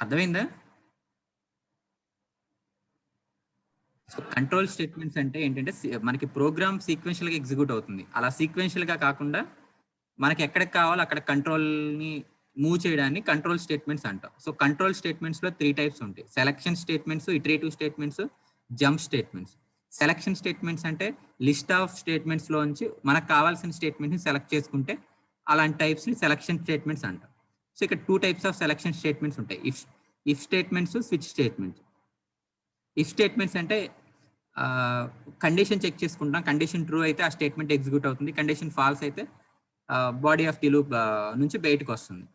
అర్థమైందా? So control statements అంటే ఏంటంటే మనకి ప్రోగ్రామ్ సీక్వెన్షియల్గా ఎగ్జిక్యూట్ అవుతుంది. అలా సీక్వెన్షియల్గా కాకుండా మనకి ఎక్కడికి కావాలో అక్కడ కంట్రోల్ని మూవ్ చేయడాన్ని కంట్రోల్ స్టేట్మెంట్స్ అంటాం. సో కంట్రోల్ స్టేట్మెంట్స్లో 3 టైప్స్ ఉంటాయి: selection statements, iterative statements, jump statements. Selection statements అంటే లిస్ట్ ఆఫ్ స్టేట్మెంట్స్లోంచి మనకు కావాల్సిన స్టేట్మెంట్ని సెలెక్ట్ చేసుకుంటే అలాంటి టైప్స్ని సెలక్షన్ స్టేట్మెంట్స్ అంటాం. సో ఇక్కడ 2 టైప్స్ ఆఫ్ సెలక్షన్ స్టేట్మెంట్స్ ఉంటాయి: if statements, switch statements. If statements అంటే కండిషన్ చెక్ చేసుకుంటాం. కండిషన్ ట్రూ అయితే ఆ స్టేట్మెంట్ ఎగ్జిక్యూట్ అవుతుంది. కండిషన్ ఫాల్స్ అయితే బాడీ ఆఫ్ ది లూప్ నుంచి బయటకు వస్తుంది.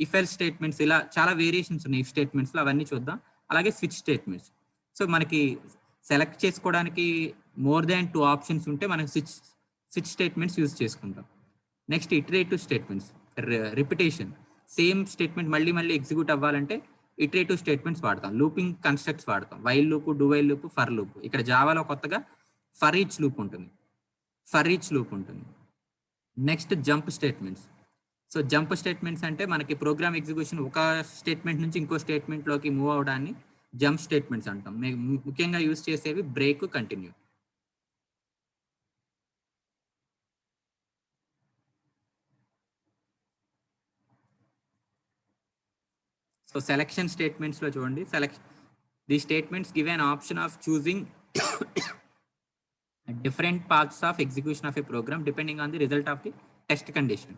ఇఫ్ ఎల్స్ స్టేట్మెంట్స్, ఇలా చాలా వేరియేషన్స్ ఉన్నాయి ఇఫ్ స్టేట్మెంట్స్లో, అవన్నీ చూద్దాం. అలాగే స్విచ్ స్టేట్మెంట్స్. సో మనకి సెలెక్ట్ చేసుకోవడానికి మోర్ దాన్ 2 ఆప్షన్స్ ఉంటే మనం స్విచ్ స్టేట్మెంట్స్ యూజ్ చేసుకుంటాం. Next iterative statements, repetition. Same statement మళ్ళీ మళ్ళీ ఎగ్జిక్యూట్ అవ్వాలంటే ఇటరేటివ్ స్టేట్మెంట్స్ వాడతాం. లూపింగ్ కన్స్ట్రక్ట్స్ వాడతాం: while loop, do while loop, for loop. ఇక్కడ జావాలో కొత్తగా ఫర్ ఈచ్ లూప్ ఉంటుంది. Next jump statements. So jump statements అంటే మనకి ప్రోగ్రామ్ ఎగ్జిక్యూషన్ ఒక స్టేట్మెంట్ నుంచి ఇంకో స్టేట్మెంట్లోకి మూవ్ అవడాన్ని జంప్ స్టేట్మెంట్స్ అంటాం. ముఖ్యంగా యూజ్ చేసేవి బ్రేక్, కంటిన్యూ. సో సెలక్షన్ స్టేట్మెంట్స్లో చూడండి, the statements give an option of choosing different paths of execution of a program depending on the result of the test condition.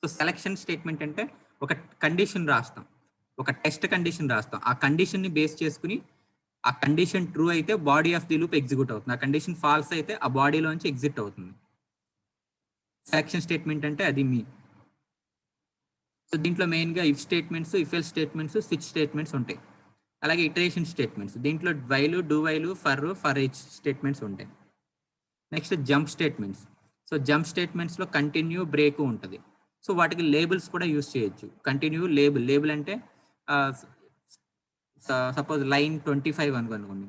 So selection statement అంటే ఒక condition రాస్తాం, ఒక test condition రాస్తాం. ఆ కండిషన్ని base చేసుకుని ఆ condition true అయితే body of the loop execute అవుతుంది. ఆ కండిషన్ ఫాల్స్ అయితే ఆ బాడీలోంచి ఎగ్జిట్ అవుతుంది. సెలక్షన్ స్టేట్మెంట్ అంటే అది సో దీంట్లో మెయిన్గా if statements, if else statements, switch statements ఉంటాయి. అలాగే ఇటరేషన్ స్టేట్మెంట్స్, దీంట్లో while, do while, for each statements ఉంటాయి. Next jump statements. So jump స్టేట్మెంట్స్లో కంటిన్యూ, బ్రేక్ ఉంటుంది. సో వాటికి లేబుల్స్ కూడా యూజ్ చేయొచ్చు. కంటిన్యూ లేబుల్ అంటే సపోజ్ లైన్ 25 అనుకోండి,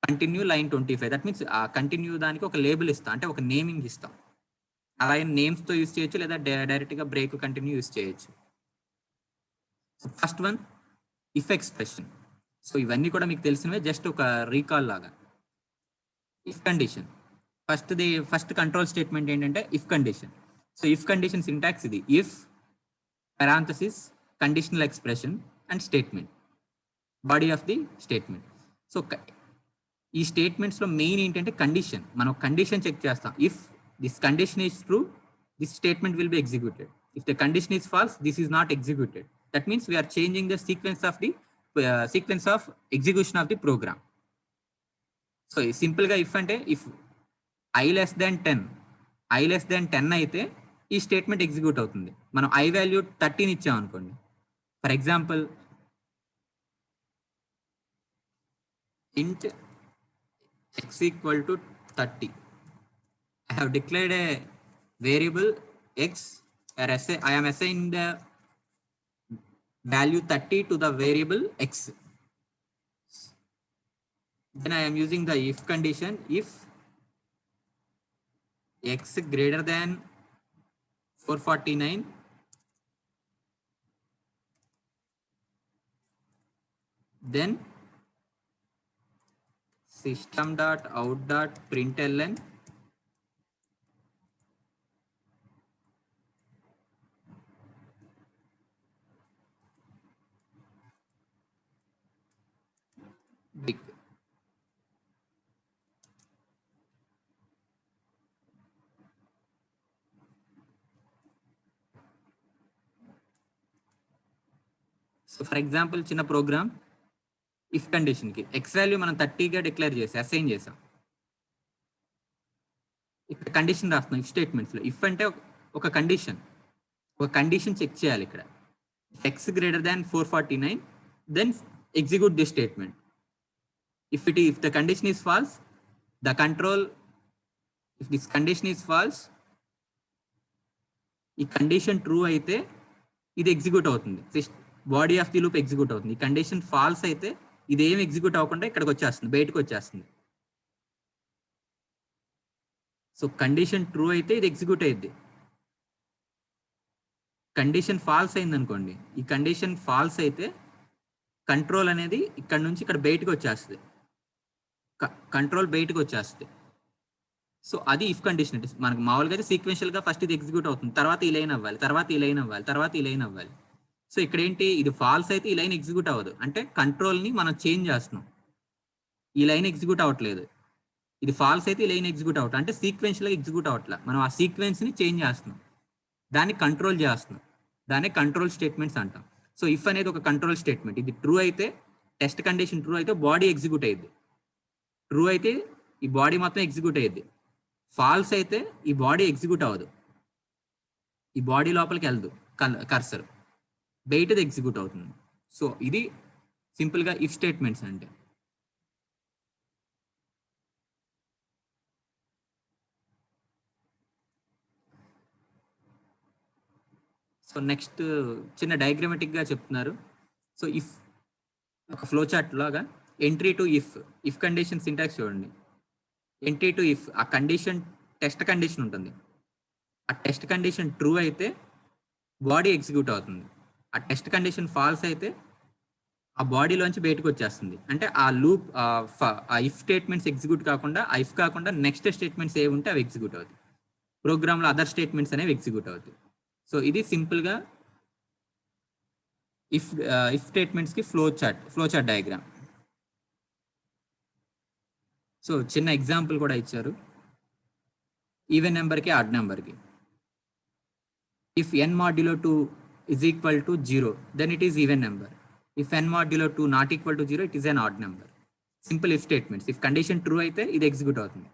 కంటిన్యూ లైన్ 25. దట్ మీన్స్ ఆ కంటిన్యూ దానికి ఒక లేబుల్ ఇస్తాం, అంటే ఒక నేమింగ్ ఇస్తాం. అలాగే నేమ్స్తో యూజ్ చేయొచ్చు, లేదా డైరెక్ట్గా బ్రేక్, కంటిన్యూ యూజ్ చేయొచ్చు. First one if expression. So ఇవన్నీ కూడా మీకు తెలిసినవే, జస్ట్ ఒక రీకాల్ లాగా. If condition, first control statement ఏంటంటే if condition. So if condition syntax ఇది: if parenthesis conditional expression and statement, body of the statement. So ఈ స్టేట్మెంట్స్లో మెయిన్ ఏంటంటే కండిషన్. మనం కండిషన్ చెక్ చేస్తాం. If this condition is true, this statement will be executed. If the condition is false, this is not executed. That means we are changing the sequence of execution of the program. So సింపుల్గా if అంటే if i less than 10 అయితే ఈ statement execute అవుతుంది. మనం i value 13 ఇచ్చాం అనుకోండి. For example int x equal to 30. I have declared a variable x, or I am assigning the value 30 to the variable x. Then I am using the if condition: if x greater than 449, then system.out.println big. So for example చిన్న programme, if కండిషన్కి X value మనం 30గా declare చేసి assign చేసాం. ఇక్కడ condition రాస్తున్నాం if స్టేట్మెంట్స్లో. If అంటే ఒక condition check చేయాలి ఇక్కడ. x greater than 449, then execute this statement. If the condition is false, the control, if this condition is false, ఈ కండిషన్ ట్రూ అయితే ఇది ఎగ్జిక్యూట్ అవుతుంది, body of the loop execute అవుతుంది. ఈ కండిషన్ ఫాల్స్ అయితే ఇది ఏం ఎగ్జిక్యూట్ అవ్వకుండా ఇక్కడికి వచ్చేస్తుంది, బయటకు వచ్చేస్తుంది. సో కండిషన్ ట్రూ అయితే ఇది ఎగ్జిక్యూట్ అయ్యింది. కండిషన్ ఫాల్స్ అయింది అనుకోండి, ఈ కండిషన్ ఫాల్స్ అయితే కంట్రోల్ అనేది ఇక్కడ నుంచి ఇక్కడ బయటకు వచ్చేస్తుంది, కంట్రోల్ బయటకు వచ్చేస్తుంది. సో అది ఇఫ్ కండిషన్. అంటే మనకు మామూలుగా అయితే సీక్వెన్షియల్ గా ఫస్ట్ ఇది ఎగ్జిక్యూట్ అవుతుంది, తర్వాత ఈ లైన్ అవ్వాలి, తర్వాత ఈ లైన్ అవ్వాలి, తర్వాత ఈ లైన్ అవ్వాలి. సో ఇక్కడ ఏంటి, ఇది ఫాల్స్ అయితే ఈ లైన్ ఎగ్జిక్యూట్ అవ్వదు, అంటే కంట్రోల్ ని మనం చేంజ్ చేస్తున్నాం. ఈ లైన్ ఎగ్జిక్యూట్ అవ్వట్లేదు, ఇది ఫాల్స్ అయితే ఈ లైన్ ఎగ్జిక్యూట్ అవ్వట్లేదు, అంటే సీక్వెన్షియల్ గా ఎగ్జిక్యూట్ అవ్వట్లేదు. మనం ఆ సీక్వెన్స్ ని చేంజ్ చేస్తున్నాం, దాన్ని కంట్రోల్ చేస్తున్నాం, దాన్ని కంట్రోల్ స్టేట్మెంట్స్ అంటాం. సో ఇఫ్ అనేది ఒక కంట్రోల్ స్టేట్మెంట్. ఇది ట్రూ అయితే, టెస్ట్ కండిషన్ ట్రూ అయితే బాడీ ఎగ్జిక్యూట్ అయ్యింది, ట్రూ అయితే ఈ బాడీ మొత్తం ఎగ్జిక్యూట్ అయ్యింది. ఫాల్స్ అయితే ఈ బాడీ ఎగ్జిక్యూట్ అవ్వదు, ఈ బాడీ లోపలికి వెళ్ళదు, కర్సర్ బయటది ఎగ్జిక్యూట్ అవుతుంది. సో ఇది సింపుల్ గా ఇఫ్ స్టేట్మెంట్స్ అంటే. సో నెక్స్ట్ చిన్న డయాగ్రమాటిక్ గా చెప్తున్నారు. సో ఇఫ్ ఒక ఫ్లో చార్ట్ లాగా entry to if condition syntax చూడండి. ఎంట్రీ టు ఇఫ్, ఆ కండిషన్ టెస్ట్ కండిషన్ ఉంటుంది, ఆ టెస్ట్ కండిషన్ ట్రూ అయితే బాడీ ఎగ్జిక్యూట్ అవుతుంది, ఆ టెస్ట్ కండిషన్ ఫాల్స్ అయితే ఆ బాడీలోంచి బయటకు వచ్చేస్తుంది. అంటే ఆ లూప్, ఆ ఇఫ్ స్టేట్మెంట్స్ ఎగ్జిక్యూట్ కాకుండా, ఆ ఇఫ్ కాకుండా నెక్స్ట్ స్టేట్మెంట్స్ ఏవి ఉంటే అవి ఎగ్జిక్యూట్ అవుతాయి, ప్రోగ్రామ్లో అదర్ స్టేట్మెంట్స్ అనేవి ఎగ్జిక్యూట్ అవుతాయి. సో ఇది సింపుల్గా ఇఫ్ స్టేట్మెంట్స్కి ఫ్లో చార్ట్ డయాగ్రామ్. సో చిన్న ఎగ్జాంపుల్ కూడా ఇచ్చారు, ఈవెన్ నెంబర్కి ఆడ్ నెంబర్కి. If n modulo 2 is equal to 0, then it is even number. If n modulo 2 not equal to 0, it is an odd number. Simple if statements. If condition true అయితే ఇది execute అవుతుంది,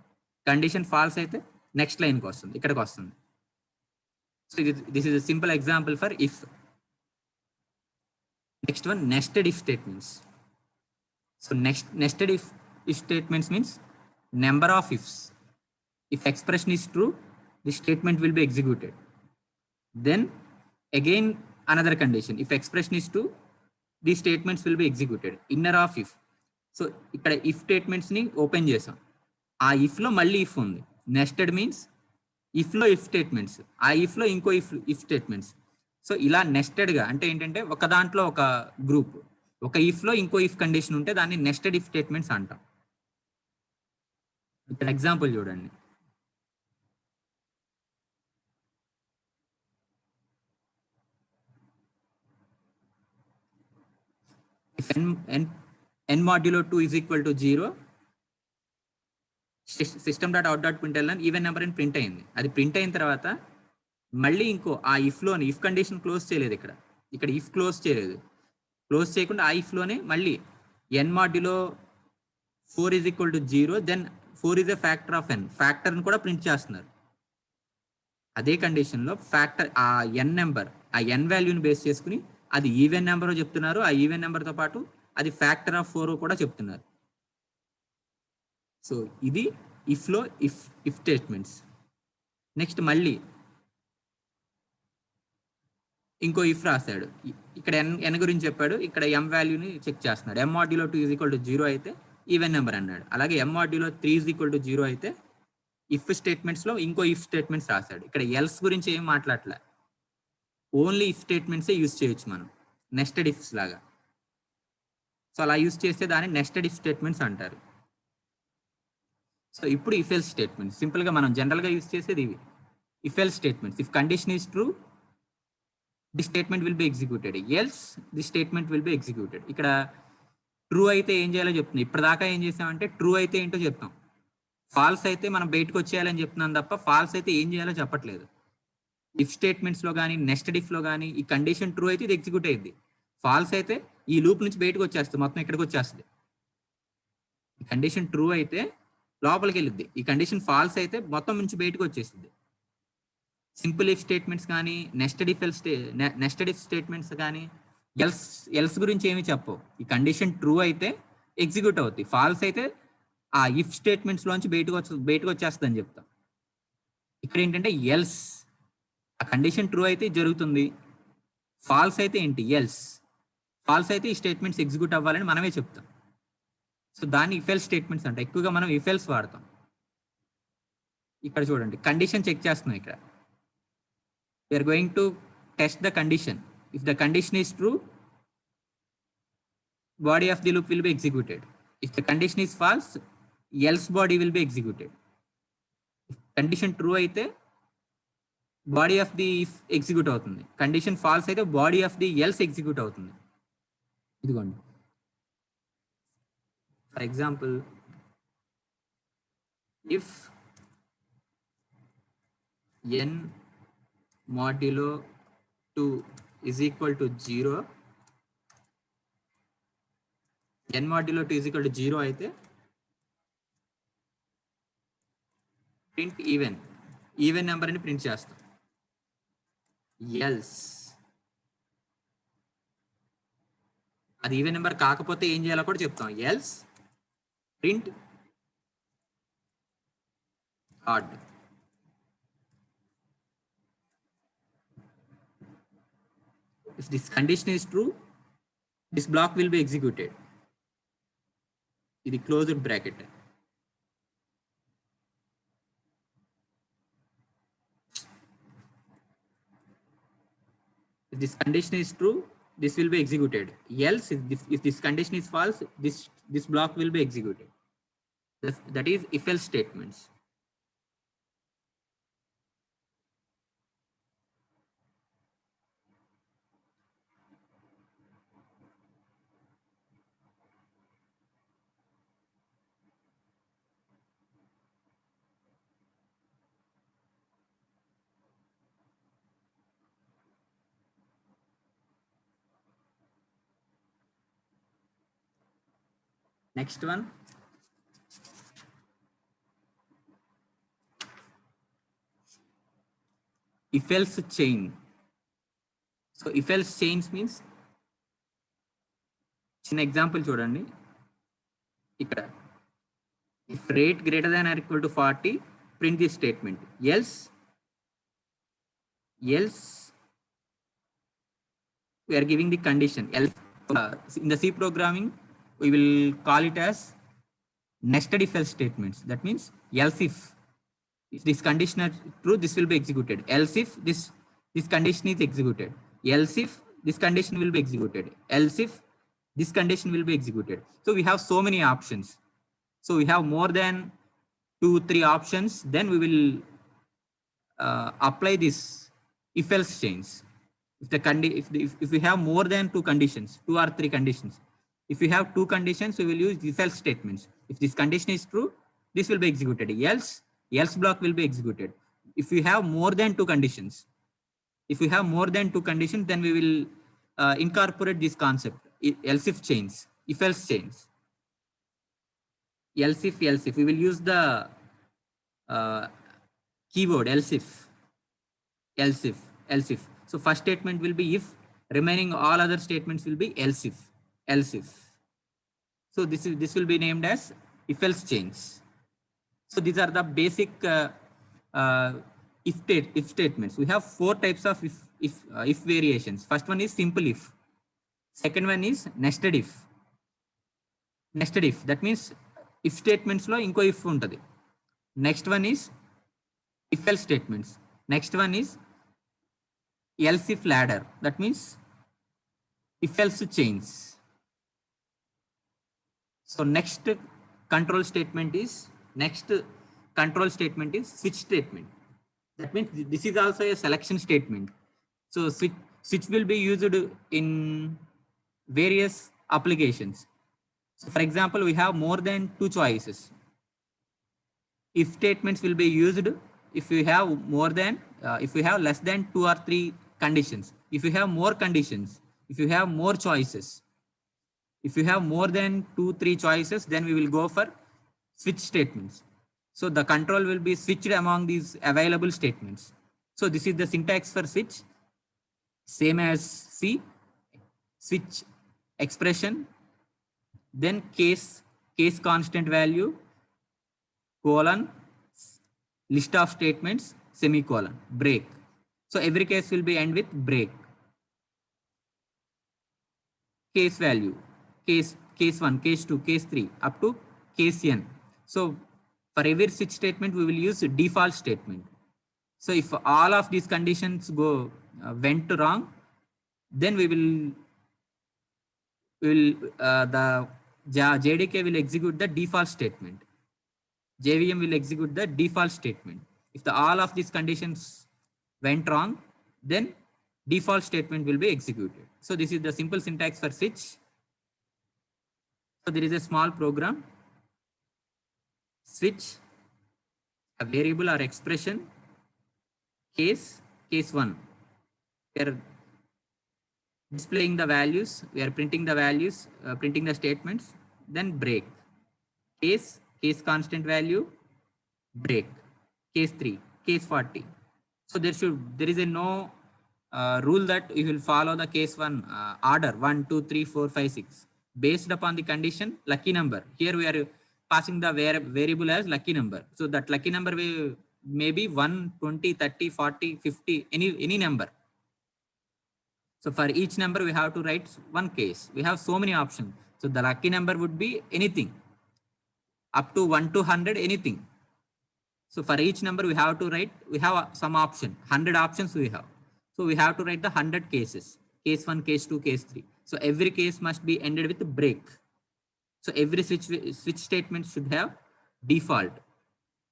condition false అయితే next లైన్కి వస్తుంది, ఇక్కడికి వస్తుంది. So this is a simple example for if. Next one, nested if statements. So nested if statements means number of ifs. If expression is true, the statement will be executed. Then again another condition, if expression is true, these statements will be executed. Inner of if. So ఇక్కడ if statements ని open చేసాం, ఆ if లో మళ్ళీ if ఉంది. nested means if లో if statements, ఆ if లో ఇంకో if statements. సో ఇలా నెస్టెడ్ గా అంటే ఏంటంటే ఒక దాంట్లో ఒక గ్రూప్, ఒక if లో ఇంకో if కండిషన్ ఉంటే దాన్ని నెస్టెడ్ if స్టేట్మెంట్స్ అంటాం. ఇక్కడ ఎగ్జాంపుల్ చూడండి. If n modulo 2 is equal to 0, system.out.println even number అని ప్రింట్ అయింది. అది ప్రింట్ అయిన తర్వాత మళ్ళీ ఇంకో ఆ ఇఫ్ లోని ఇఫ్ కండిషన్ క్లోజ్ చేయలేదు, ఇక్కడ ఇఫ్ క్లోజ్ చేయలేదు, క్లోజ్ చేయకుండా ఆ ఇఫ్ లోనే మళ్ళీ n modulo 4 is equal to 0, then 4 is a factor of n, factor కూడా ప్రింట్ చేస్తున్నారు. అదే కండిషన్ లో ఫ్యాక్టర్ ఆ n నెంబర్, ఆ n వాల్యూని బేస్ చేసుకుని అది ఈవెన్ నెంబర్ చెప్తున్నారు, ఆ ఈవెన్ నెంబర్ తో పాటు అది ఫ్యాక్టర్ ఆఫ్ 4 కూడా చెప్తున్నారు. సో ఇది ఇఫ్ లో ఇఫ్ స్టేట్మెంట్స్. నెక్స్ట్ మళ్ళీ ఇంకో ఇఫ్ రాశాడు, ఇక్కడ n గురించి చెప్పాడు, ఇక్కడ m వాల్యూని చెక్ చేస్తున్నాడు. m modulo 2 is equal to 0 అయితే ఈవెన్ నెంబర్ అన్నాడు, అలాగే m modulo 3 is equal to 0 అయితే ఇఫ్ స్టేట్మెంట్స్ లో ఇంకో ఇఫ్ స్టేట్మెంట్స్ రాశాడు. ఇక్కడ ఎల్స్ గురించి ఏం మాట్లాడలే, ఓన్లీ ఇఫ్ స్టేట్మెంట్సే యూజ్ చేయొచ్చు మనం, నెస్టెడ్ ఇఫ్స్ లాగా. సో అలా యూజ్ చేస్తే దాన్ని నెస్టెడ్ ఇఫ్ స్టేట్మెంట్స్ అంటారు. సో ఇప్పుడు ఇఫ్ ఎల్స్ స్టేట్మెంట్స్, సింపుల్గా మనం జనరల్గా యూజ్ చేసేది ఇవి if else statements. If condition is true, the statement will be executed, else the statement will be executed. ఇక్కడ ట్రూ అయితే ఏం చేయాలో చెప్తుంది, ఇప్పటిదాకా ఏం చేసామంటే ట్రూ అయితే ఏంటో చెప్తాం, ఫాల్స్ అయితే మనం బయటకు వచ్చేయాలని చెప్తున్నాం తప్ప ఫాల్స్ అయితే ఏం చేయాలో చెప్పట్లేదు. ఇఫ్ స్టేట్మెంట్స్ లో కానీ నెస్టెడ్ ఇఫ్ లో కానీ ఈ కండిషన్ ట్రూ అయితే ఇది ఎగ్జిక్యూట్ అయ్యింది, ఫాల్స్ అయితే ఈ లూప్ నుంచి బయటకు వచ్చేస్తుంది, మొత్తం ఇక్కడికి వచ్చేస్తుంది. ఈ కండిషన్ ట్రూ అయితే లోపలికి వెళ్ళిద్ది, ఈ కండిషన్ ఫాల్స్ అయితే మొత్తం నుంచి బయటకు వచ్చేస్తుంది. సింపుల్ ఇఫ్ స్టేట్మెంట్స్ కానీ నెస్టెడ్ ఇఫ్ స్టేట్మెంట్స్ కానీ ఎల్స్ గురించి ఏమి చెప్పవు. ఈ కండిషన్ ట్రూ అయితే ఎగ్జిక్యూట్ అవుతుంది, ఫాల్స్ అయితే ఆ ఇఫ్ స్టేట్మెంట్స్ లోంచి బయటకు వచ్చేస్తుంది అని చెప్తాం. ఇక్కడ ఏంటంటే ఎల్స్, ఆ కండిషన్ ట్రూ అయితే జరుగుతుంది, ఫాల్స్ అయితే ఏంటి ఎల్స్, ఫాల్స్ అయితే ఈ స్టేట్మెంట్స్ ఎగ్జిక్యూట్ అవ్వాలని మనమే చెప్తాం. సో దాన్ని ఇఫ్ ఎల్స్ స్టేట్మెంట్స్ అంటే ఎక్కువగా మనం ఇఫ్ ఎల్స్ వాడతాం. ఇక్కడ చూడండి కండిషన్ చెక్ చేస్తున్నాం. ఇక్కడ we are going to test the condition. If the condition is true, body of the loop will be executed. If the condition is false, else body will be executed. If condition true అయితే body of the if execute అవుతుంది, condition false అయితే body of the else execute అవుతుంది. ఇదిగోండి for example, if n modulo 2 is equal to 0, n modulo 2 is equal to 0 అయితే print even number అని print చేస్తాం. Else అది even number కాకపోతే ఏం చేయాలో కూడా చెప్తాం. Else print odd. If this condition is true, this block will be executed. ఇది closed bracket. If this condition is true, this will be executed. Else, if this condition is false, this block will be executed. That is if else statements. Next one, if else chain. So if else chains means, చిన్న example చూడండి ఇక్కడ, if rate greater than or equal to 40, print this statement. Else we are giving the condition. Else in the C programming we will call it as nested if else statements. That means else if this condition is true, this will be executed. Else if this condition is executed. Else if this condition will be executed. Else if this condition will be executed. So we have so many options. So we have more than 2-3 options. Then we will apply this if else chains. If we have more than 2 conditions, 2 or 3 conditions, if we have 2 conditions, we will use if else statements. If this condition is true, this will be executed. Else block will be executed. If we have more than 2 conditions, then we will incorporate this concept, else if chains, if else chains. Else if we will use the keyword else if. So first statement will be if, remaining all other statements will be else if. So this will be named as if else chains. So these are the basic if statements. We have 4 types of if variations. First one is simple if. Second one is nested if. That means if statements lo inko if untadi. Next one is if else statements. Next one is else if ladder. That means if else chains. So next control statement is switch statement. That means this is also a selection statement. So switch will be used in various applications. So for example, we have more than 2 choices. If statements will be used if you have if you have less than 2 or 3 conditions. If you have more conditions, if you have more choices, if you have more than 2-3 choices, then we will go for switch statements. So the control will be switched among these available statements. So this is the syntax for switch, same as C, switch expression, then case constant value, colon, list of statements, semicolon, break. So every case will be end with break. Case value, case 1, case 2, case 3, up to case n. So for every switch statement, we will use default statement. So if all of these conditions went wrong, then the JDK will execute the default statement. JVM will execute the default statement. If all of these conditions went wrong, then default statement will be executed. So this is the simple syntax for switch. So there is a small program, switch, a variable or expression, case 1. We are displaying the values, we are printing the values, printing the statements, then break. Case constant value, break. Case 3, case 40. So there is a no rule that you will follow the case 1 order 1, 2, 3, 4, 5, 6 based upon the condition lucky number. Here we are passing the variable as lucky number. So that lucky number may be 1, 20, 30, 40, 50, any number. So for each number we have to write one case. We have so many options. So the lucky number would be anything up to 1 to 100, anything. So for each number we have some option, 100 options we have. So we have to write the 100 cases, case 1, case 2, case 3. So every case must be ended with a break. So every switch statement should have default.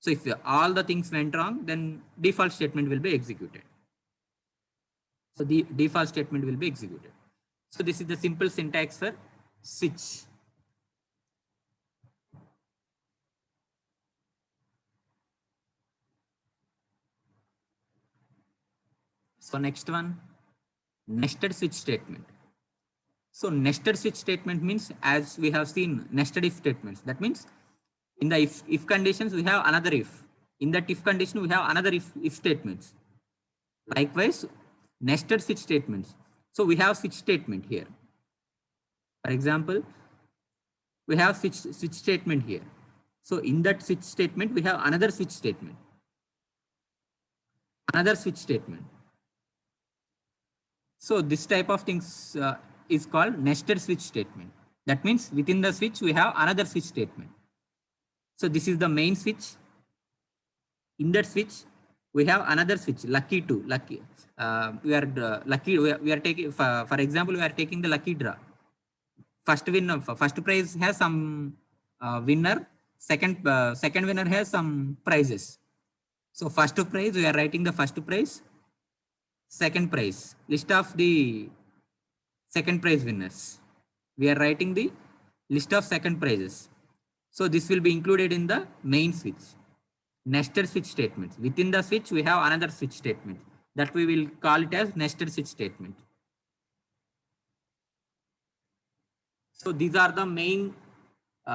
So if all the things went wrong, then default statement will be executed. So the default statement will be executed. So this is the simple syntax for switch. So next one, nested switch statement. So nested switch statement means, as we have seen, nested if statements. That means in the if conditions, we have another if. In that if condition, we have another if statements. Likewise, nested switch statements. So we have switch statement here. For example, we have switch statement here. So in that switch statement, we have another switch statement. Another switch statement. So this type of things is called nested switch statement. That means within the switch, we have another switch statement. So this is the main switch. In that switch, we have another switch, lucky 2, lucky. We are taking, for example, we are taking the lucky draw. First prize has some winner. Second winner has some prizes. So first prize, we are writing the first prize. Second prize, list of the second prize winners. We are writing the list of second prizes. So this will be included in the main switch. Nested switch statements. Within the switch, we have another switch statement that we will call it as nested switch statement. So these are the main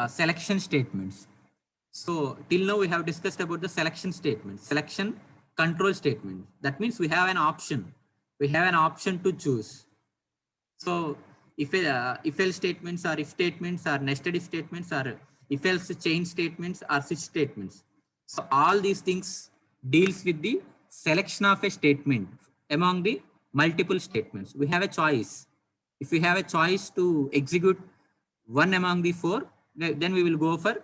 selection statements. So till now we have discussed about the selection statement, selection control statement. That means we have an option. We have an option to choose. So if else statements or if statements or nested if statements or if else chain statements or switch statements. So all these things deals with the selection of a statement among the multiple statements. We have a choice. If we have a choice to execute one among the 4, then we will go for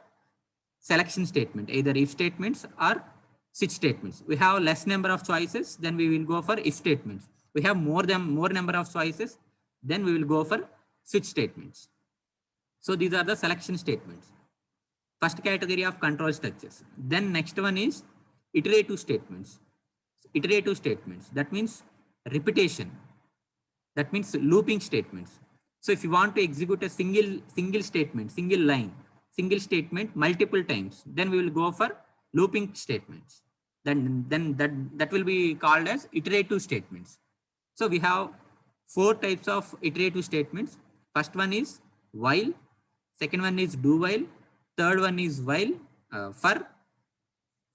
selection statement, either if statements or switch statements. We have less number of choices, then we will go for if statements. We have more number of choices, then we will go for switch statements. So these are the selection statements. First category of control structures. Then next one is iterative statements. Iterative statements, that means repetition. That means looping statements. So if you want to execute a single statement, single line, single statement multiple times, then we will go for looping statements. Then that will be called as iterative statements. So we have 4 types of iterative statements. First one is while, second one is do while, third one is while, for,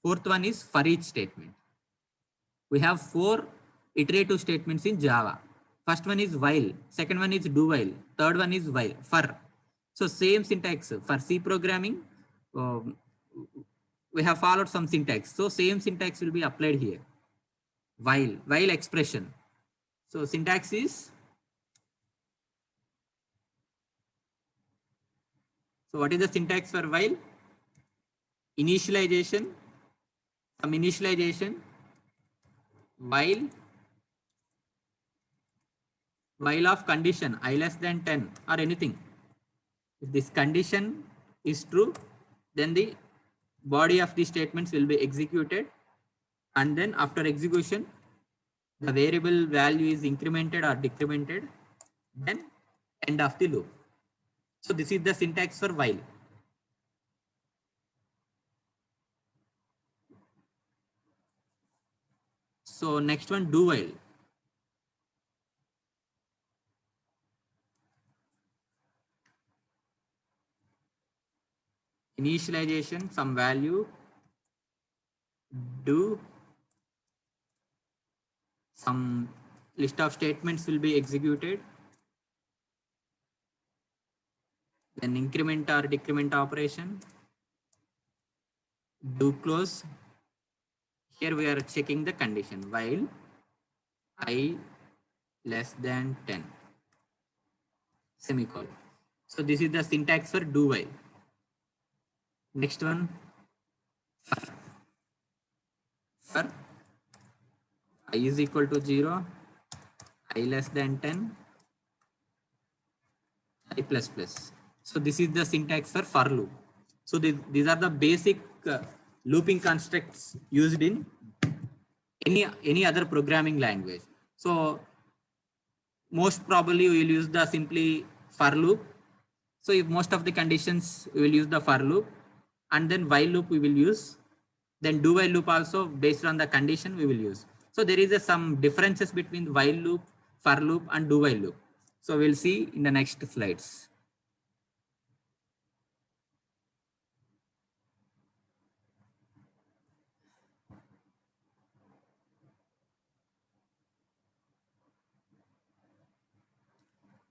fourth one is for each statement. We have 4 iterative statements in Java. First one is while, second one is do while, third one is while, for. So same syntax for C programming. um, we have followed some syntax. So same syntax will be applied here. While expression. So syntax is, so what is the syntax for while? Initialization, some initialization, while of condition I less than 10 or anything. If this condition is true, then the body of the statements will be executed, and then after execution, the variable value is incremented or decremented, then end of the loop. So this is the syntax for while. So next one, do while. Initialization, some value, do, some list of statements will be executed, then increment or decrement operation, do close. Here we are checking the condition while I less than 10, semicolon. So this is the syntax for do while. Next one, for I is equal to 0, I less than 10, I plus plus. So this is the syntax for loop. So these are the basic looping constructs used in any other programming language. So most probably we will use the simply for loop. So if most of the conditions we will use the for loop, and then while loop we will use, then do while loop also based on the condition we will use. So there is some differences between while loop, for loop and do while loop. So we'll see in the next slides.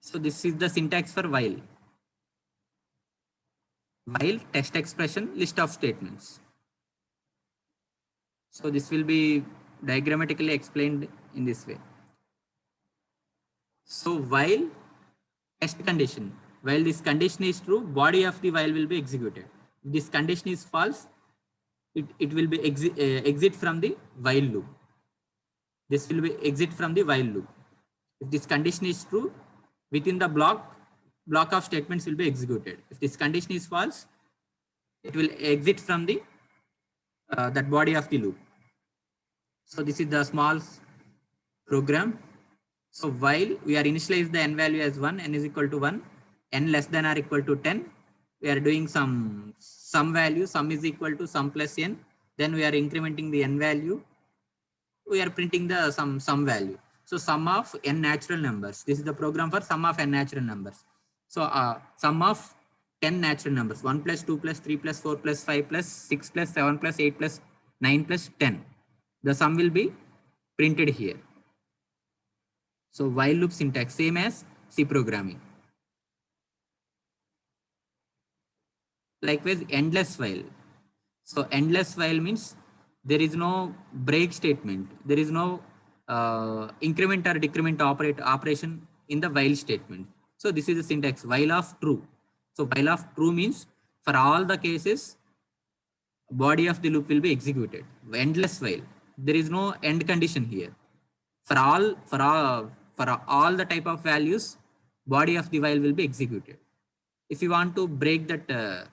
So this is the syntax for while. While text expression, list of statements. So this will be diagrammatically explained in this way. So while test condition, while this condition is true, body of the while will be executed. If this condition is false, it will be exit from the while loop. This will be exit from the while loop. If this condition is true, within the block of statements will be executed. If this condition is false, it will exit from the that body of the loop. So this is the small program. So while we are initialize the n value as 1, n is equal to 1, n less than or equal to 10, we are doing some value, sum is equal to sum plus n. Then we are incrementing the n value. We are printing the sum value. So sum of n natural numbers. This is the program for sum of n natural numbers. So sum of 10 natural numbers, 1 plus 2 plus 3 plus 4 plus 5 plus 6 plus 7 plus 8 plus 9 plus 10. The sum will be printed here. So while loop syntax, same as C programming. Likewise, endless while. So endless while means there is no break statement. There is no increment or decrement operation in the while statement. So this is the syntax, while of true. So while of true means for all the cases, body of the loop will be executed. Endless while. There is no end condition here. For all the type of values, body of the while will be executed. If you want to break that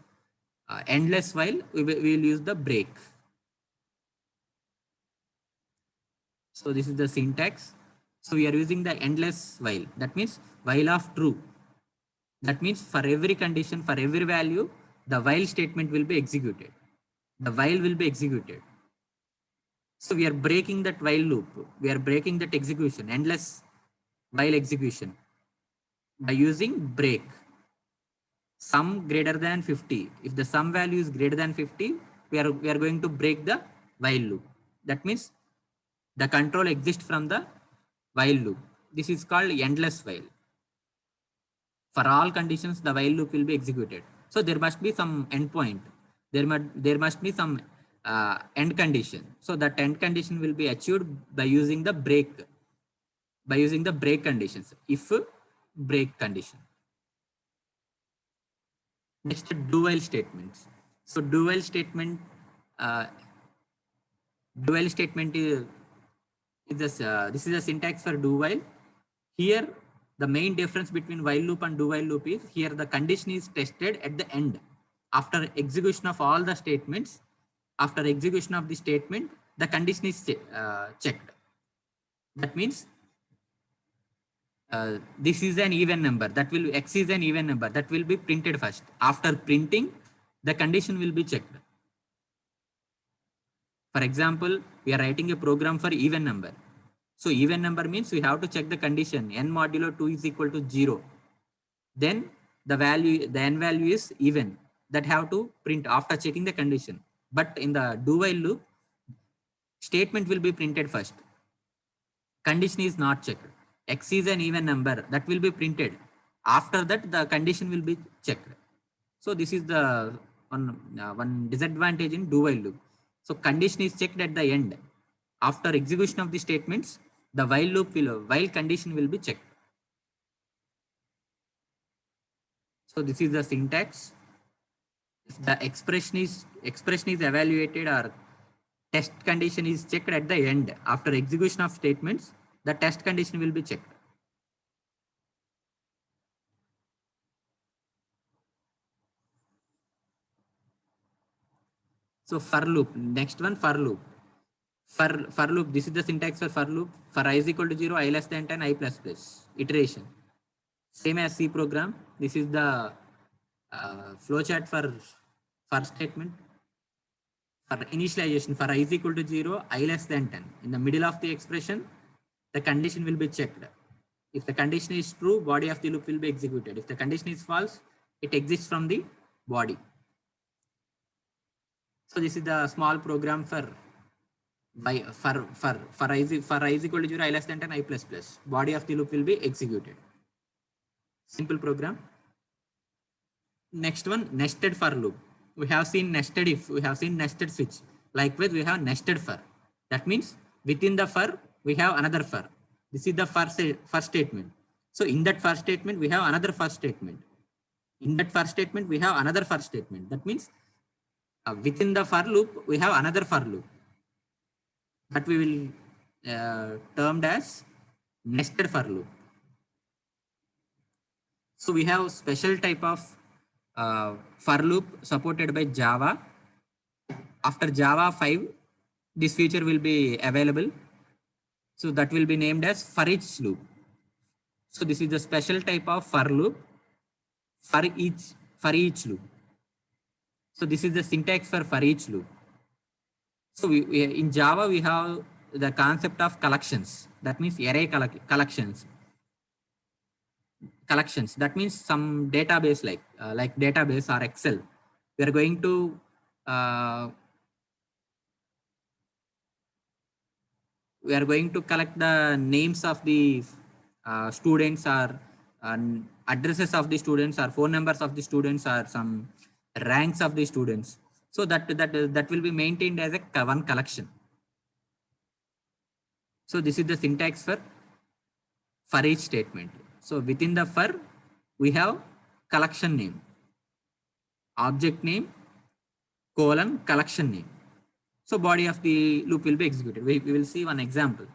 endless while, we will use the break. So this is the syntax. So we are using the endless while. That means while of true. That means for every condition, for every value, the while statement will be executed. The while will be executed. So we are breaking that while loop. We are breaking that execution, endless while execution, by using break. Sum greater than 50. If the sum value is greater than 50, we are going to break the while loop. That means The control exists from the while loop. This is called endless while. For all conditions, the while loop will be executed. So there must be some endpoint. There must be some end condition. So that end condition will be achieved by using the break conditions. If break condition. Next, do while statements. So do while statement is this is a syntax for do while. Here, the main difference between while loop and do while loop is here the condition is tested at the end. After execution of all the statements, after execution of the statement, the condition is checked. That means this is an even number, that will x is an even number, that will be printed first. After printing, the condition will be checked. For example, we are writing a program for even number. So even number means we have to check the condition n modulo 2 is equal to 0. Then the n value is even, that have to print after checking the condition. But in the do while loop, statement will be printed first. Condition is not checked. X is an even number, that will be printed. After that, the condition will be checked. So this is the one disadvantage in do while loop. So condition is checked at the end. After execution of the statements, the while condition will be checked. So this is the syntax. If the expression is evaluated or test condition is checked at the end, after execution of statements, the test condition will be checked. So for loop, next one, for loop. For loop, this is the syntax for loop. For I is equal to 0, I less than 10, I plus plus. Iteration. Same as C program. This is the flowchart for statement. For initialization, for I is equal to 0, I less than 10. In the middle of the expression, the condition will be checked. If the condition is true, body of the loop will be executed. If the condition is false, it exists from the body. So this is the small program for I is equal to 0, I less than 10, I plus plus. Body of the loop will be executed. Simple program. Next one, nested for loop. We have seen nested if, we have seen nested switch. Likewise, we have nested for. That means within the for, we have another for. This is the first statement. So in that first statement, we have another first statement. In that first statement, we have another first statement. That means within the for loop, we have another for loop. That we will termed as nested for loop. So we have special type of for loop supported by Java. After Java 5, this feature will be available. So that will be named as for each loop. So this is the special type of for loop for each loop. So this is the syntax for each loop. So we in Java, we have the concept of collections. That means array collections. That means some database like database or Excel. We are going to collect the names of the students or addresses of the students or phone numbers of the students or some ranks of the students. So that will be maintained as a one collection. So this is the syntax for each statement. So within the for, we have collection name, object name, colon, collection name. So body of the loop will be executed. We will see one example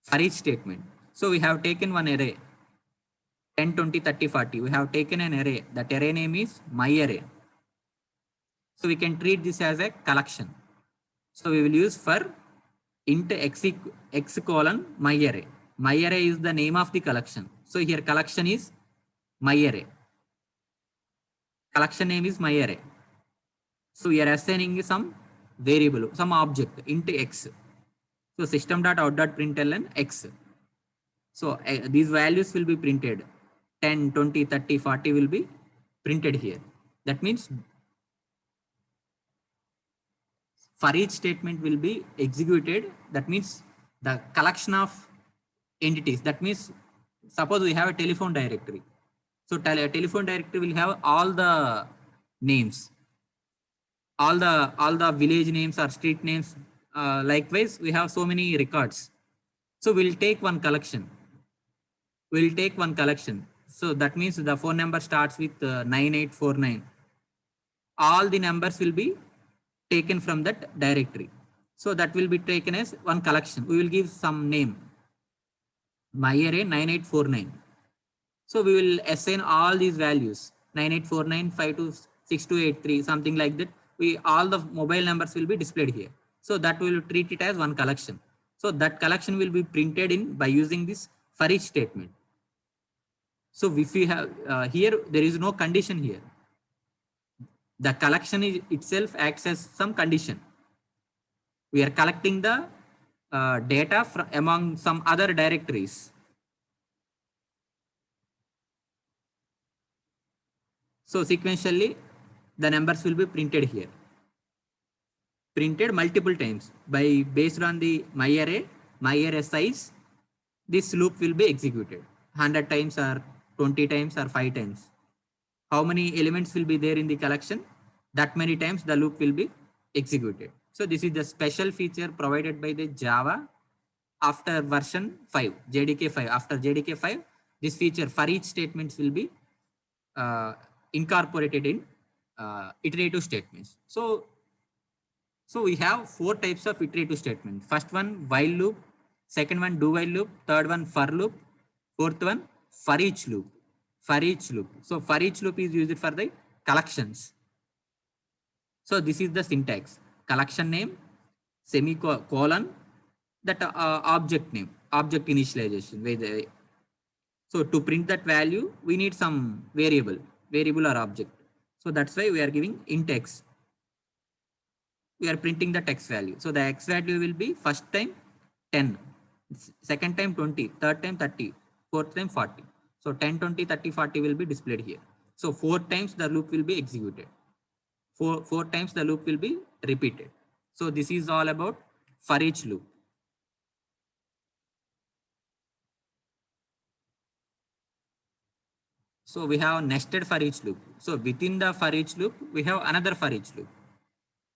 for each statement. So we have taken one array, 10, 20, 30, 40. We have taken an array. That array name is my array. So we can treat this as a collection. So we will use for int x colon my array. My array is the name of the collection. So here collection is my array. Collection name is my array. So we are assigning some variable, some object into x. So system.out.println x. So these values will be printed. 10, 20, 30, 40 will be printed here. That means for each statement will be executed. That means the collection of entities. That means suppose we have a telephone directory. So telephone directory will have all the names, all the village names or street names. Likewise, we have so many records. So we'll take one collection. So that means the phone number starts with 9849. All the numbers will be taken from that directory. So that will be taken as one collection. We will give some name, my array 9849. So we will assign all these values 9849526283, something like that. All the mobile numbers will be displayed here. So that we will treat it as one collection. So that collection will be printed in by using this for each statement. So if we have here, there is no condition here. The collection itself acts as some condition. We are collecting the data from among some other directories. So sequentially, the numbers will be printed here. Printed multiple times by based on the my array size. This loop will be executed 100 times or 20 times or 5 times. How many elements will be there in the collection? That many times the loop will be executed. So this is the special feature provided by the Java after version 5, JDK 5. After JDK 5, this feature for each statements will be incorporated in iterative statements. So we have 4 types of iterative statement. First one, while loop. Second one, do while loop. Third one, for loop. Fourth one, for each loop. So for each loop is used for the collections. So this is the syntax: collection name, semicolon, that object name, object initialization. So to print that value, we need some variable or object. So that's why we are giving int x. We are printing the text value. So the x value will be first time 10, second time 20, third time 30, fourth time 40. So 10, 20, 30, 40 will be displayed here. So 4 times the loop will be executed. 4 times the loop will be repeated. So this is all about for each loop. So we have nested for each loop. So within the for each loop, we have another for each loop.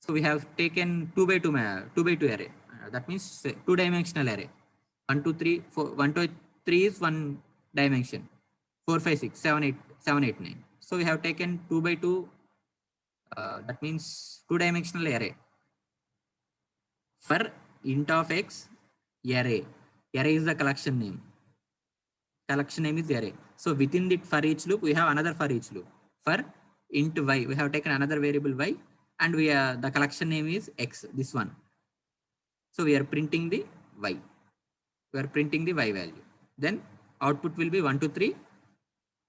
So we have taken 2 by 2 array. That means 2-dimensional array. 1, 2, 3, 4. 1, 2, 3 is 1 dimension. 4, 5, 6, 7, 8, 7, 8, 9. So we have taken 2 by 2. That means 2-dimensional array. For int of x, array. Array is the collection name. Collection name is array. So within the for each loop, we have another for each loop. For int y, we have taken another variable y, and the collection name is x, this one. So we are printing the y. We are printing the y value. Then output will be 1, 2, 3,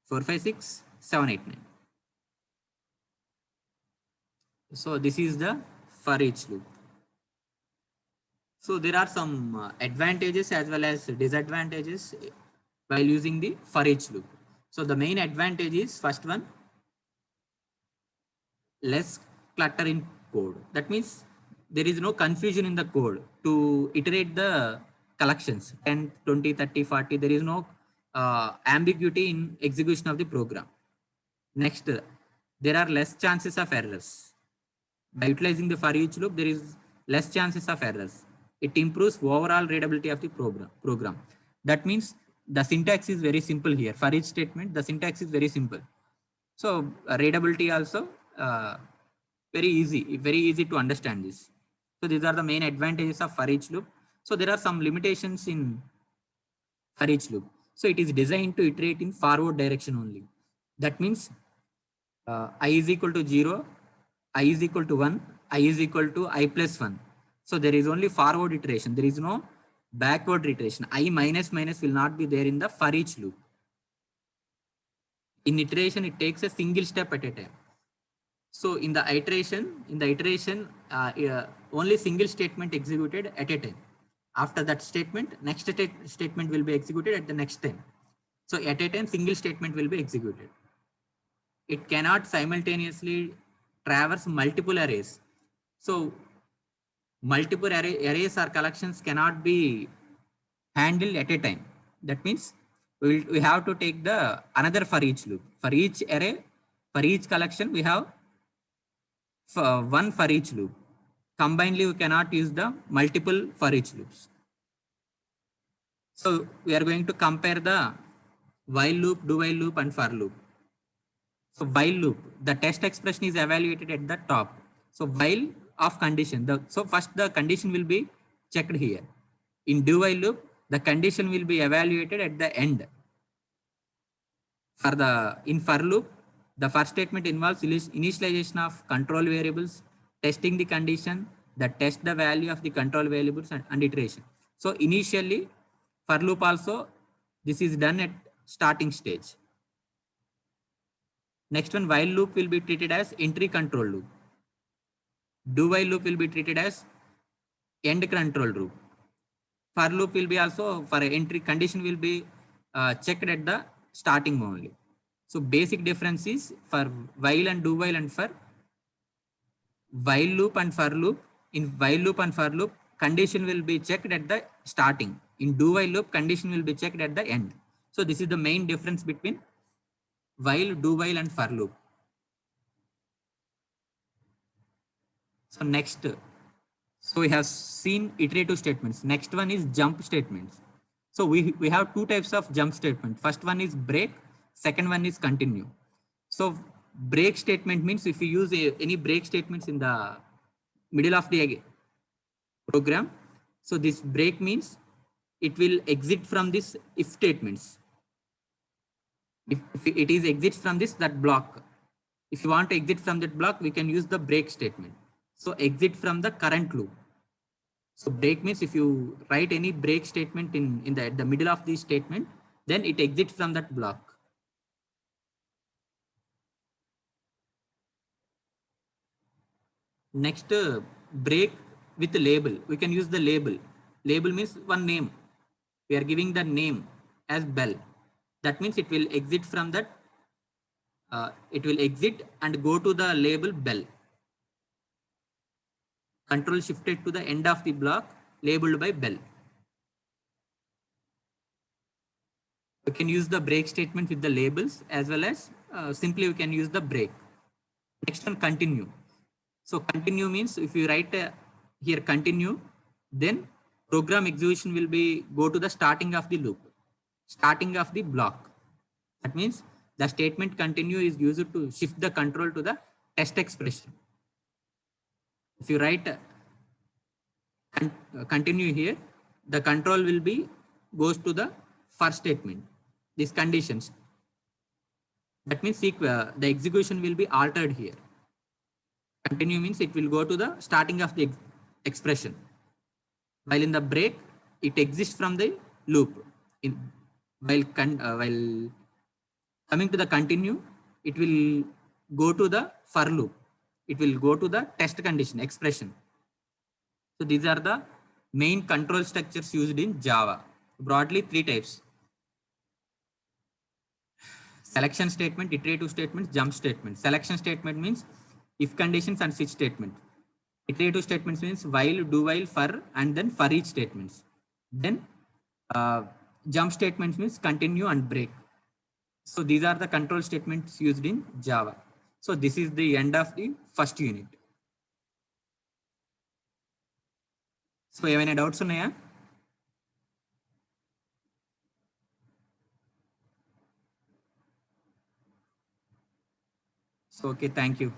4, 5, 6, 7, 8, 9. So this is the for each loop. So there are some advantages as well as disadvantages while using the for each loop. So the main advantage is, first one, less clutter in code. That means there is no confusion in the code to iterate the collections 10, 20, 30, 40. There is no ambiguity in execution of the program. Next, there are less chances of errors. By utilizing the for each loop, there is less chances of errors. It improves overall readability of the program. That means the syntax is very simple here. For each statement, the syntax is very simple. So readability also very easy to understand this. So these are the main advantages of for each loop. So there are some limitations in for each loop. So it is designed to iterate in forward direction only. That means I is equal to 0, I is equal to 1, I is equal to I plus 1. So there is only forward iteration. There is no backward iteration. I minus will not be there in the for each loop. In iteration, it takes a single step at a time. So in the iteration, only single statement executed at a time. After that statement, next statement will be executed at the next time. So at a time, single statement will be executed. It cannot simultaneously traverse multiple arrays. So multiple arrays or collections cannot be handled at a time. That means we have to take the another for each loop. For each array, for each collection, we have one for each loop. Combinedly, we cannot use the multiple for each loops. So we are going to compare the while loop, do while loop, and for loop. So while loop, the test expression is evaluated at the top. So while of condition, so first the condition will be checked here. In do while loop, the condition will be evaluated at the end. In for loop, the first statement involves initialization of control variables, testing the condition, that test the value of the control variables, and iteration. So initially, for loop also, this is done at starting stage. Next one, while loop will be treated as entry control loop. Do while loop will be treated as end control loop. For loop will be also, for entry condition will be checked at the starting only. So basic difference is for while and do while, and for while loop and for loop. In while loop and for loop, condition will be checked at the starting. In do while loop, condition will be checked at the end. So this is the main difference between while, do while, and for loop. So next, so we have seen iterative statements. Next one is jump statements. So we have two types of jump statement. First one is break, second one is continue. So break statement means if you use any break statements in the middle of the program, so this break means it will exit from this if statements. If it is exits from that block, if you want to exit from that block, we can use the break statement. So exit from the current loop. So break means if you write any break statement in the middle of the statement, then it exits from that block. Next, break with label. We can use the label. Label means one name. We are giving the name as Bell. That means it will exit from that. It will exit and go to the label Bell. Control shifted to the end of the block labeled by Bell. We can use the break statement with the labels, as well as simply we can use the break. Next one, continue. So continue means if you write here continue, then program execution will be go to the starting of the loop, starting of the block. That means the statement continue is used to shift the control to the test expression. If you write continue here, the control will be goes to the first statement, these conditions. That means the execution will be altered here. Continue means it will go to the starting of the expression. While in the break, it exists from the loop. While coming to the continue, it will go to the for loop. It will go to the test condition expression. So these are the main control structures used in Java. Broadly, three types: selection statement, iterative statements, jump statement. Selection statement means if conditions and switch statement. Iterative statements means while, do while, for, and then for each statements. Then jump statements means continue and break. So these are the control statements used in Java. So this is the end of the first unit. So ఏమైనా doubts ఉన్నాయా? So okay, thank you.